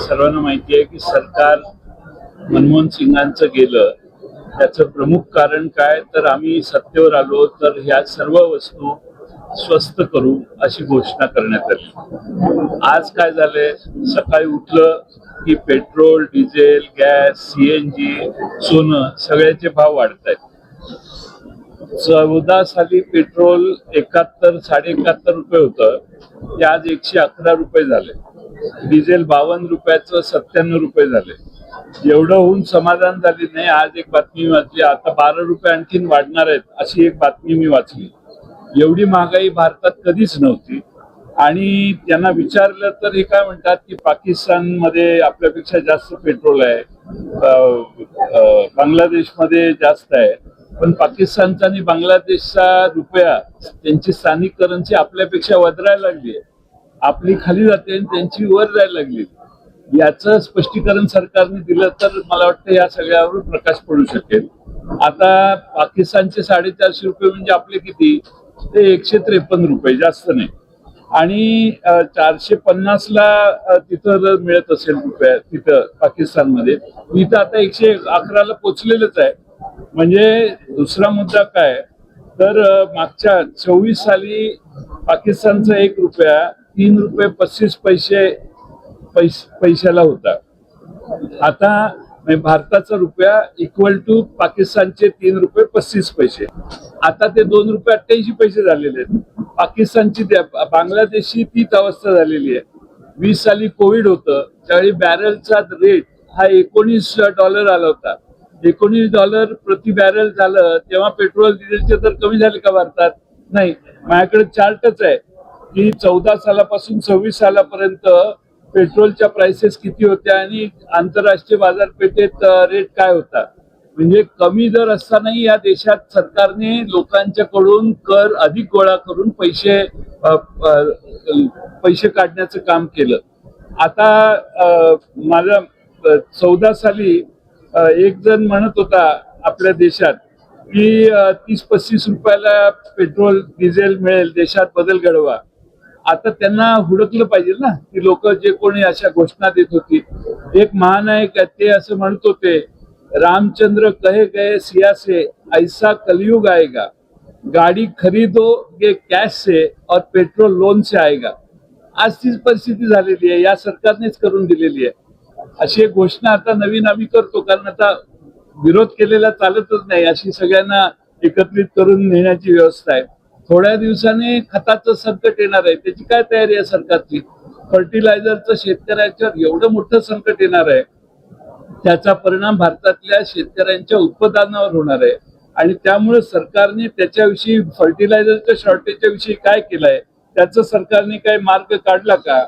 सर्वांना माहिती आहे की सरकार मनमोहन सिंगांचं गेलं त्याचं प्रमुख कारण काय तर आम्ही सत्तेवर आलो तर ह्या सर्व वस्तू स्वस्त करू अशी घोषणा करण्यात आली। आज काय झालंय, सकाळी उठलं की पेट्रोल, डिझेल, गॅस, सीएनजी, सोनं सगळ्याचे भाव वाढत आहेत। 14 साली पेट्रोल 71 ₹71 होतं, ते आज 111 रुपये झाले। डिझेल 52 रुपयाचं 97 रुपये झाले। एवढं होऊन समाधान झाली नाही। आज एक बातमी वाचली, आता 12 रुपये आणखीन वाढणार आहेत अशी एक बातमी मी वाचली। एवढी महागाई भारतात कधीच नव्हती। आणि त्यांना विचारलं तर हे काय म्हणतात की पाकिस्तानमध्ये आपल्यापेक्षा जास्त पेट्रोल आहे, बांगलादेशमध्ये जास्त आहे, पण पाकिस्तानचा आणि बांगलादेशचा रुपया, त्यांची स्थानिक करन्सी आपल्यापेक्षा वधारायला लागली आहे। आपली खाली जाते आणि त्यांची वर जायला लागली। याचं स्पष्टीकरण सरकारने दिलं तर मला वाटतं या सगळ्यावर प्रकाश पडू शकेल। आता पाकिस्तानचे 450 रुपये म्हणजे आपले किती, ते 153 रुपये, जास्त नाही। आणि 450 ला तिथं मिळत असेल रुपया तिथं पाकिस्तानमध्ये, इथं आता 111 ला पोचलेलंच आहे। म्हणजे दुसरा मुद्दा काय तर मागच्या 24 साली पाकिस्तानचा 1 रुपया 3 रुपये 35 पैशाला होता। आता भारताचा रुपया इक्वल टू पाकिस्तानचे 3 रुपये 35 पैसे, आता ते 2 रुपये 88 पैसे झालेले आहेत। पाकिस्तानची बांगलादेशची तीच अवस्था झालेली आहे। 20 साली कोविड होतं, त्यावेळी बॅरलचा रेट हा $19 आला होता। $19 प्रति बॅरल झालं तेव्हा पेट्रोल डिझेलचे दर कमी झाले का भारतात? नाही। माझ्याकडे चार्टच आहे की 14 सालापासून 26 सालापर्यंत पेट्रोलच्या प्राइसेस किती होत्या आणि आंतरराष्ट्रीय बाजारपेठेत रेट काय होता। म्हणजे कमी दर असतानाही या देशात सरकारने लोकांच्याकडून कर अधिक गोळा करून पैसे काढण्याचं काम केलं। आता माझ्या 14 साली एक जण म्हणत होता आपल्या देशात की 30-35 रुपयाला पेट्रोल डिझेल मिळेल, देशात बदल घडवा। आता त्यांना हुडकलं पाहिजे ना की लोक जे कोणी अशा घोषणा देत होती। एक महानायक ते असं म्हणत होते, रामचंद्र कहे गए सिया से ऐसा कलयुग आएगा, गाडी खरीदोगे कॅश से और पेट्रोल लोन से आएगा। आज तीच परिस्थिती झालेली आहे, या सरकारनेच करून दिलेली आहे। अशी एक घोषणा आता नवीन आम्ही करतो, कारण आता विरोध केलेला चालतच नाही, अशी सगळ्यांना एकत्रित करून नेण्याची व्यवस्था आहे। थोड्या दिवसांनी खताचं संकट येणार आहे, त्याची काय तयारी आहे सरकारची? फर्टिलायझरचं शेतकऱ्याच्यावर एवढं मोठं संकट येणार आहे, त्याचा परिणाम भारतातल्या शेतकऱ्यांच्या उत्पादनावर होणार आहे। आणि त्यामुळे सरकारने त्याच्याविषयी, फर्टिलायझरच्या शॉर्टेजच्या विषयी काय केलंय, त्याचं सरकारने काय मार्ग काढला का?